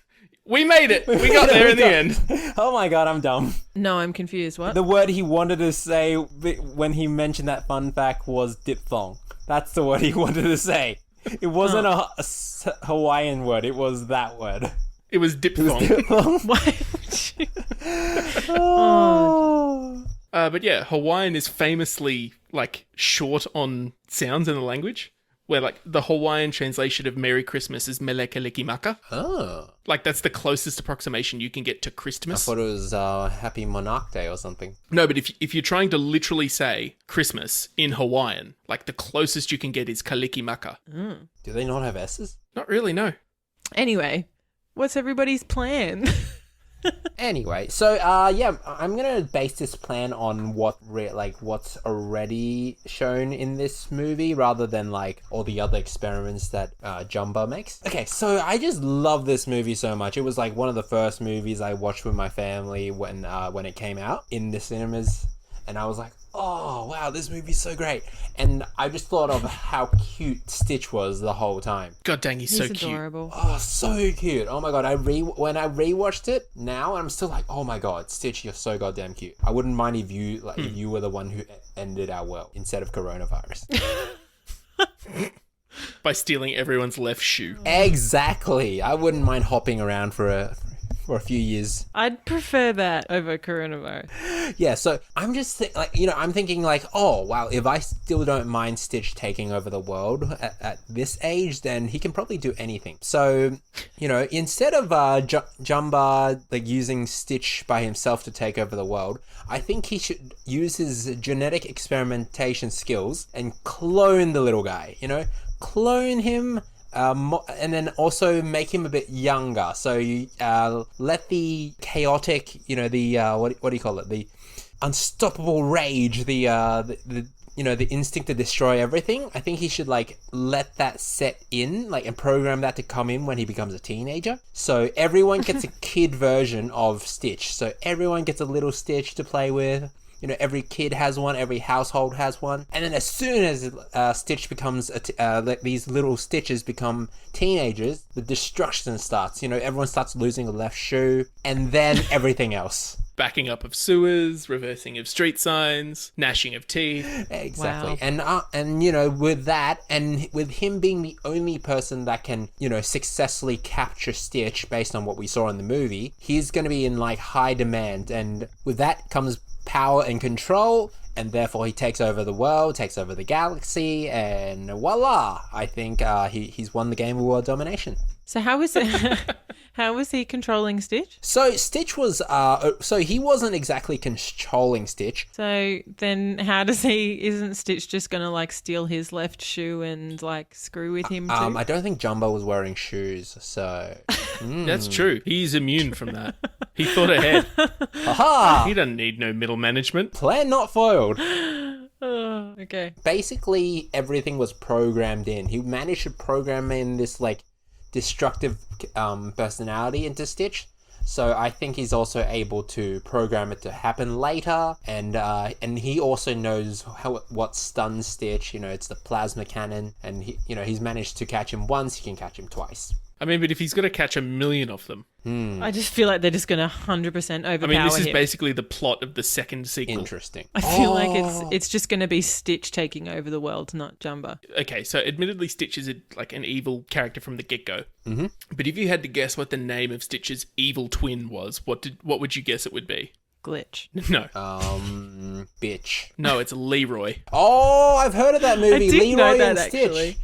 We made it. We got there in the end. Oh my god, I'm dumb. No, I'm confused. What? The word he wanted to say when he mentioned that fun fact was diphthong. That's the word he wanted to say. It wasn't a Hawaiian word. It was that word. It was diphthong. Why would you... But yeah, Hawaiian is famously like short on sounds in the language. Where like the Hawaiian translation of Merry Christmas is Melekelikimaka. Oh. Like that's the closest approximation you can get to I Christmas. thought it was Happy Monarch Day or something. No, but if you're trying to literally say Christmas in Hawaiian, like the closest you can get is Kalikimaka. Do they not have S's? Not really, no. Anyway, what's everybody's plan? Anyway, so yeah, I'm gonna base this plan on what's already shown in this movie, rather than like all the other experiments that Jumba makes. Okay, so I just love this movie so much. It was like one of the first movies I watched with my family when it came out in the cinemas, and I was like, oh wow, this movie's so great. And I just thought of how cute Stitch was the whole time. God dang, he's so cute. Adorable. Oh, so cute. Oh my god, when I rewatched it now, I'm still like, oh my god, Stitch, you're so goddamn cute. I wouldn't mind if you were the one who ended our world instead of coronavirus. By stealing everyone's left shoe. Exactly. I wouldn't mind hopping around for a few years. I'd prefer that over coronavirus. Yeah, so I'm just I'm thinking like, oh wow, if I still don't mind Stitch taking over the world at this age, then he can probably do anything. So, instead of Jumba like using Stitch by himself to take over the world, I think he should use his genetic experimentation skills and clone the little guy. Clone him, And then also make him a bit younger. So you let the chaotic, the what do you call it? The unstoppable rage, the the instinct to destroy everything. I think he should let that set in, and program that to come in when he becomes a teenager. So everyone gets a kid version of Stitch. So everyone gets a little Stitch to play with. Every kid has one, every household has one. And then as soon as Stitch becomes, these little Stitches become teenagers, the destruction starts. Everyone starts losing a left shoe, and then everything else. Backing up of sewers, reversing of street signs, gnashing of teeth. Exactly. Wow. And with that, and with him being the only person that can, successfully capture Stitch based on what we saw in the movie, he's going to be in high demand. And with that comes power and control, and therefore he takes over the world, takes over the galaxy, and voila! I think he's won the game of world domination. So how was it? How was he controlling Stitch? So Stitch was, so he wasn't exactly controlling Stitch. So then how does isn't Stitch just going to steal his left shoe and screw with him too? I don't think Jumbo was wearing shoes, so. That's true. He's immune from that. He thought ahead. Aha! He doesn't need no middle management. Plan not foiled. Oh, okay. Basically, everything was programmed in. He managed to program in this, destructive personality into Stitch. So I think he's also able to program it to happen later, and he also knows what stuns Stitch. It's the plasma cannon, and he's managed to catch him once. He can catch him twice. I mean, but if he's got to catch 1,000,000 of them. I just feel like they're just going to 100% overpower him. I mean, this is basically the plot of the second sequel. Interesting. I feel like it's just going to be Stitch taking over the world, not Jumbo. Okay, so admittedly, Stitch is an evil character from the get-go. Mm-hmm. But if you had to guess what the name of Stitch's evil twin was, what would you guess it would be? Glitch. No. Bitch. No, it's Leroy. Oh, I've heard of that movie. I did Leroy know that, and Stitch. actually.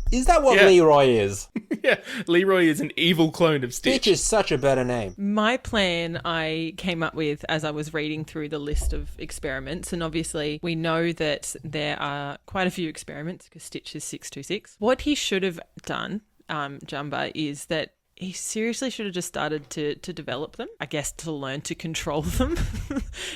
Is that what Yeah. Leroy is? Yeah, Leroy is an evil clone of Stitch. Stitch is such a better name. My plan I came up with as I was reading through the list of experiments, and obviously we know that there are quite a few experiments because Stitch is 626. What he should have done, Jumbo, is that he seriously should have just started to develop them, I guess, to learn to control them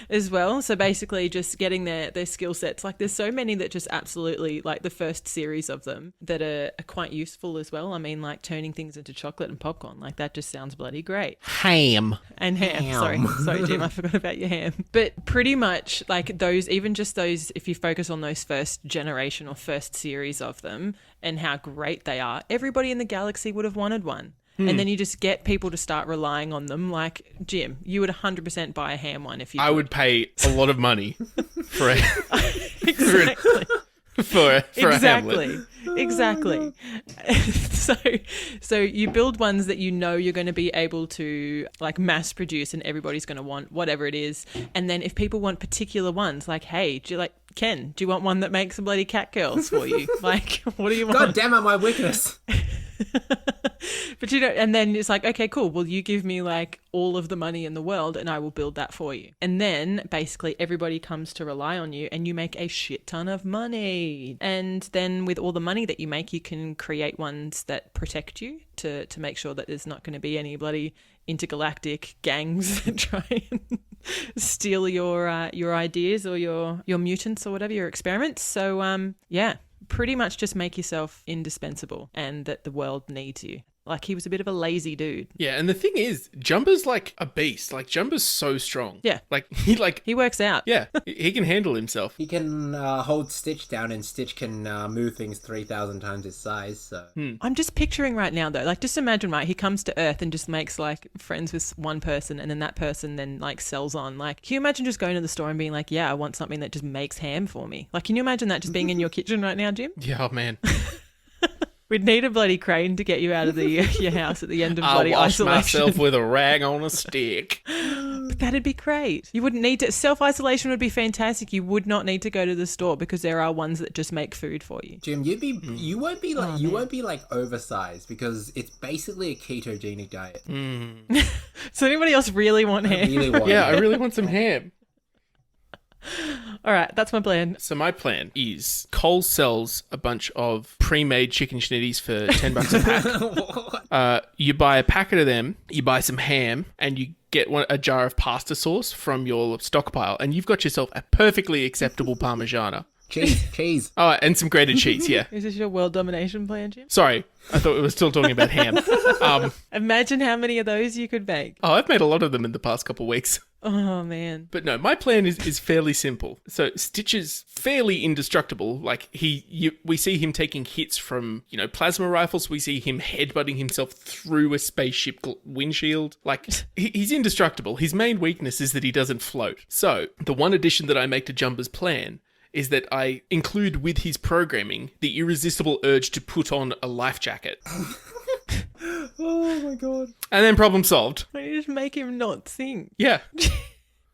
as well. So basically just getting their skill sets. There's so many that just absolutely, the first series of them that are quite useful as well. I mean, turning things into chocolate and popcorn. That just sounds bloody great. Ham. And ham. Sorry, Jim, I forgot about your ham. But pretty much those, even just those, if you focus on those first generation or first series of them and how great they are, everybody in the galaxy would have wanted one. And then you just get people to start relying on them. Jim, you would 100% buy a ham one if you I would pay a lot of money for a Exactly. for a Exactly. Hamlet. Exactly. So you build ones that you're going to be able to mass produce, and everybody's going to want whatever it is. And then if people want particular ones, hey, do you Ken, do you want one that makes some bloody cat girls for you? What do you want? God damn it, my weakness. But and then it's okay, cool. Well, you give me all of the money in the world and I will build that for you. And then basically everybody comes to rely on you and you make a shit ton of money. And then with all the money that you make, you can create ones that protect you to make sure that there's not going to be any bloody intergalactic gangs that try and steal your ideas or your mutants or whatever, your experiments. So, pretty much just make yourself indispensable and that the world needs you. He was a bit of a lazy dude. Yeah, and the thing is, Jumbo's a beast. Jumbo's so strong. Yeah. He works out. Yeah, he can handle himself. He can hold Stitch down, and Stitch can move things 3,000 times his size, so... I'm just picturing right now, though, just imagine, right, he comes to Earth and just makes, friends with one person, and then that person then, sells on. Can you imagine just going to the store and being yeah, I want something that just makes ham for me? Can you imagine that just being in your kitchen right now, Jim? Yeah, oh, man. We'd need a bloody crane to get you out of your house at the end of bloody I'll wash isolation. myself with a rag on a stick. But that'd be great. You wouldn't need to. Self-isolation would be fantastic. You would not need to go to the store because there are ones that just make food for you. Jim, you won't be oversized because it's basically a ketogenic diet. Does anybody else really want ham? I really want Yeah, it. I really want some ham. All right, that's my plan. So my plan is Coles sells a bunch of pre-made chicken schnitties for $10 a pack. You buy a packet of them, you buy some ham, and you get a jar of pasta sauce from your stockpile, and you've got yourself a perfectly acceptable Parmigiana. Cheese. Oh, and some grated cheese, yeah. Is this your world domination plan, Jim? Sorry, I thought we were still talking about ham. Imagine how many of those you could make. Oh, I've made a lot of them in the past couple of weeks. Oh, man. But no, my plan is fairly simple. So Stitch is fairly indestructible. Like we see him taking hits from, plasma rifles. We see him headbutting himself through a spaceship windshield. Like he's indestructible. His main weakness is that he doesn't float. So the one addition that I make to Jumper's plan is that I include with his programming the irresistible urge to put on a life jacket. Oh my god. And then problem solved. Why don't you just make him not sing? Yeah.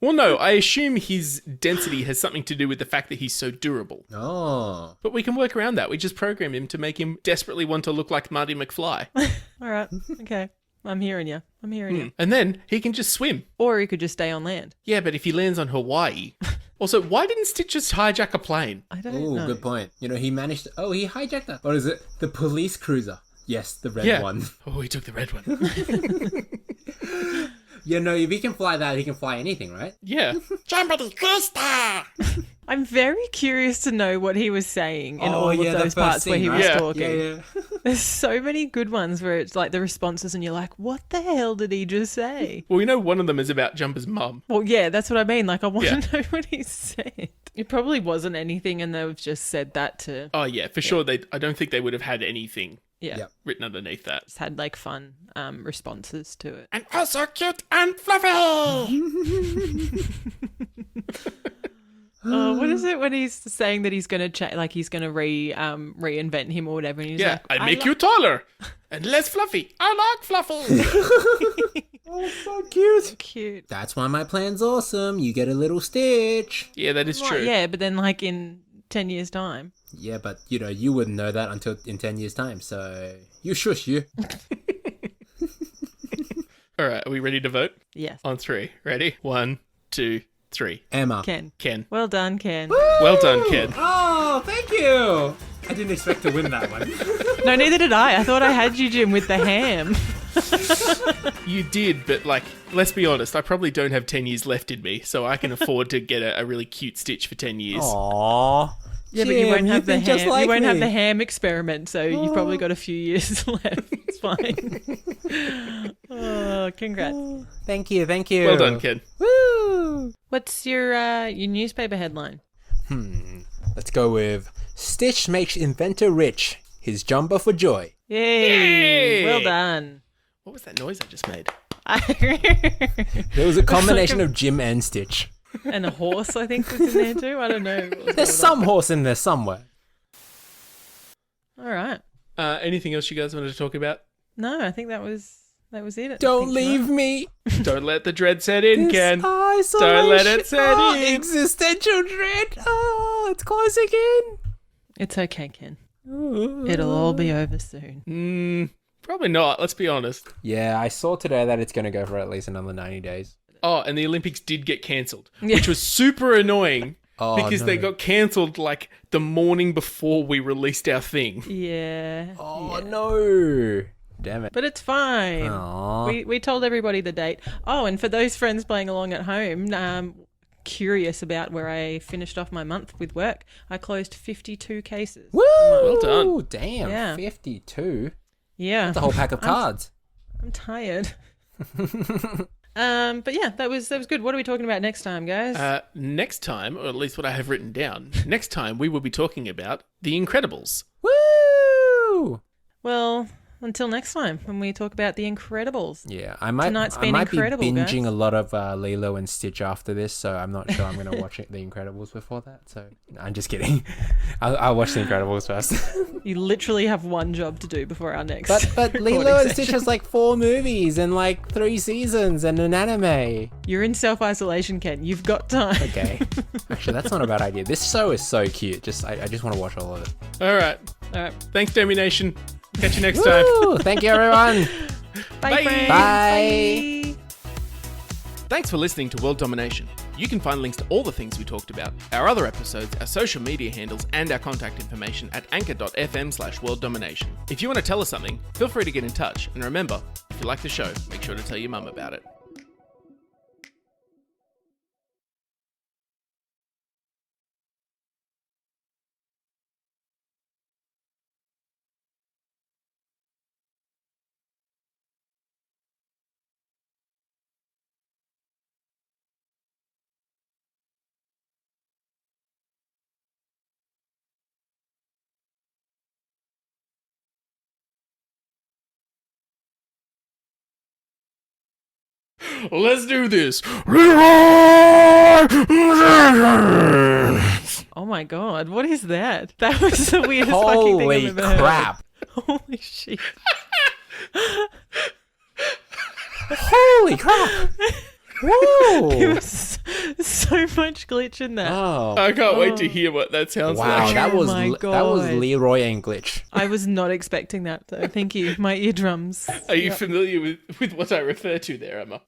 Well, no, I assume his density has something to do with the fact that he's so durable. Oh. But we can work around that. We just program him to make him desperately want to look like Marty McFly. All right. Okay. I'm hearing you. And then he can just swim. Or he could just stay on land. Yeah, but if he lands on Hawaii... Also, why didn't Stitch just hijack a plane? I don't know. Oh, good point. He managed to... Oh, he hijacked that. What is it? The police cruiser. Yes, the red one. Oh, he took the red one. If he can fly that, he can fly anything, right? Yeah. Somebody Krista! I'm very curious to know what he was saying in all of those parts where he was talking. Yeah. There's so many good ones where it's like the responses and you're like, what the hell did he just say? Well, one of them is about Jumper's mum. Well, yeah, that's what I mean. Like, I want to know what he said. It probably wasn't anything and they've just said that to... Oh, yeah, for sure. I don't think they would have had anything written underneath that. Just had like fun responses to it. And also cute and fluffy! What is it when he's saying that he's going to he's going to reinvent him or whatever? And he's like, I make you taller and less fluffy. I like fluffy! Oh, so cute. Cute. That's why my plan's awesome. You get a little Stitch. Yeah, that is true. Yeah, but then like in 10 years' time. Yeah, but, you wouldn't know that until in 10 years' time, so you shush you. All right, are we ready to vote? Yes. On 3. Ready? 1, 2, 3. Emma. Ken. Well done, Ken. Well done, Ken. Oh, thank you. I didn't expect to win that one. No, neither did I. I thought I had you, Jim, with the ham. You did, but let's be honest, I probably don't have 10 years left in me, so I can afford to get a really cute Stitch for 10 years. Aww. Yeah, but you won't have the ham. Just like you won't have me. the ham experiment, so you've probably got a few years left. It's fine. Oh, congrats. Thank you. Well done, Ken. Woo! What's your newspaper headline? Let's go with Stitch makes inventor rich. His jumper for joy. Yay! Well done. What was that noise I just made? There was a combination of Jim and Stitch. And a horse, I think, was in there too. I don't know. There's some horse in there somewhere. All right. Anything else you guys wanted to talk about? No, I think that was it. Don't leave me. Don't let the dread set in, Ken. Isolation. Don't let it set in. Existential dread. Oh, it's close again. It's okay, Ken. It'll all be over soon. Probably not. Let's be honest. Yeah, I saw today that it's going to go for at least another 90 days. Oh, and the Olympics did get cancelled, which was super annoying because they got cancelled the morning before we released our thing. Yeah. Oh, no. Damn it. But it's fine. Aww. We told everybody the date. Oh, and for those friends playing along at home, curious about where I finished off my month with work, I closed 52 cases. Woo! Well done. Damn, Yeah. 52. Yeah. That's a whole pack of cards. I'm tired. But yeah, that was good. What are we talking about next time, guys? Next time, or at least what I have written down, next time we will be talking about The Incredibles. Woo! Well, until next time when we talk about The Incredibles. Yeah, I might Been incredible, be binging guys. a lot of Lilo and Stitch after this, so I'm not sure I'm going to watch The Incredibles before that. So I'm just kidding. I'll watch The Incredibles first. You literally have one job to do before our next. But Lilo and Stitch has 4 movies and 3 seasons and an anime. You're in self-isolation, Ken. You've got time. Okay. Actually, that's not a bad idea. This show is so cute. I just want to watch all of it. All right. Thanks, Domination. Catch you next Woo! Thank you, everyone. Bye, Bye. friends. Bye. Thanks for listening to World Domination. You can find links to all the things we talked about, our other episodes, our social media handles, and our contact information at anchor.fm/worlddomination. If you want to tell us something, feel free to get in touch. And remember, if you like the show, make sure to tell your mum about it. Let's do this. Oh my god, what is that? That was the weirdest fucking thing I've Holy ever heard. crap. Holy shit. Holy crap. Whoa. There was so much glitch in that. Oh. I can't wait to hear what that sounds Wow, like. that Oh was my that was God. Leroy and glitch. I was not expecting that though. Thank you. My eardrums. Are you familiar with what I refer to there, Emma?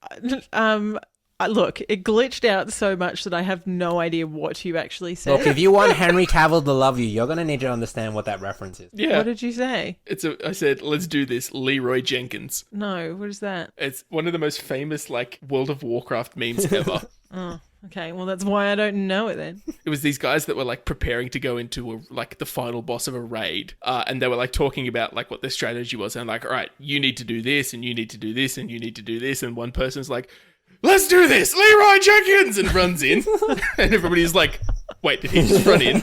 Look, it glitched out so much that I have no idea what you actually said. Look, if you want Henry Cavill to love you, you're going to need to understand what that reference is. Yeah. What did you say? I said, let's do this, Leroy Jenkins. No, what is that? It's one of the most famous, like, World of Warcraft memes ever. Oh, okay. Well, that's why I don't know it then. It was these guys that were, like, preparing to go into, the final boss of a raid. And they were, like, talking about, like, what their strategy was. And, like, all right, you need to do this, and you need to do this, and you need to do this. And one person's like, let's do this, Leroy Jenkins, and runs in. And everybody's like, wait, did he just run in?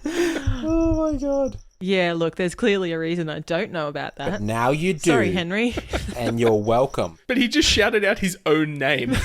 Oh my god. Yeah, look, there's clearly a reason I don't know about that. But now you do. Sorry, Henry. And you're welcome. But he just shouted out his own name.